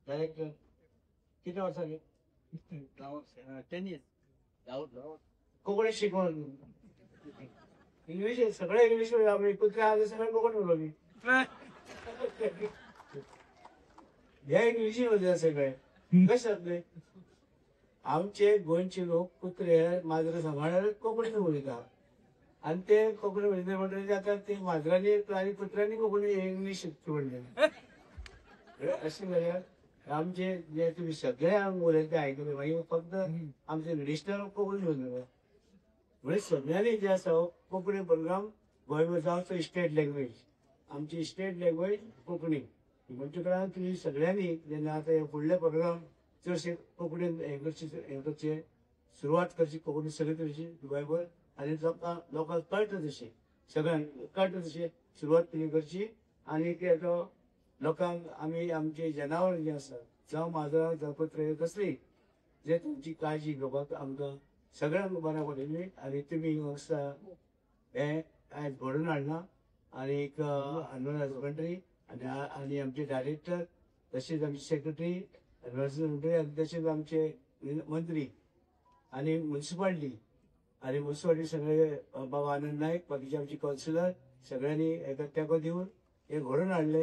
director किती वर्सांनी tennis Konkani शिकवून इंग्लिश सगळे इंग्लिश आम्ही कुत्रे आले सगळे कोंकणी उलोवली हे इंग्लिशीन उलयता सगळे कशें जातले आमचे गोंयचे लोक कुत्रे माजरां सांबाळल्यार कोंकणीन उलयता आनी ते कोंकणी उलयता म्हणटकीर आतां ते माजरांनी आनी कुत्र्यांनी कोंकणी इंग्लीश म्हणले अशें जाल्यार आमचे जे तुमी सगळे आमी उलयता ते आयकले मागीर फक्त आमचे ट्रेडिशनल कोंकणी उलयता म्हणजे सगळ्यांनी जे आसा कोंकणी प्रोग्राम गोंयभर जावचो स्टेट लँग्वेज आमची स्टेट लँग्वेज कोंकणी म्हणजे कळ्ळां तुमी सगळ्यांनी जेन्ना आतां हे फुडले प्रोग्राम चडशे कोंकणीन हे करचे सुरवात करची कोंकणी सगळे तरेची गोंयभर आनी लोकांक कळटा तशी सगळ्यांक कळटा तशी सुरवात तुमी करची आनी ते लोकांक आमी आमचे जनावर जे आसा जावं माजरां जावं कुत्रे कसली जे तुमची काळजी घेवपाक आमकां सगळ्यांक बऱ्या पडटली आनी तुमी म्हाका हे आयज घडोवन हाडला आनी एनिमल हजबंड्री आनी आमचे डायरेक्टर तशेंच आमचे सेक्रेटरी आनी तशेंच आमचे मंत्री आनी म्युन्सिपालिटी सगळे बाबा आनंद नायक बाकीचे आमचे कावन्सिलर सगळ्यांनी तेको दिवन हे घडोवन हाडले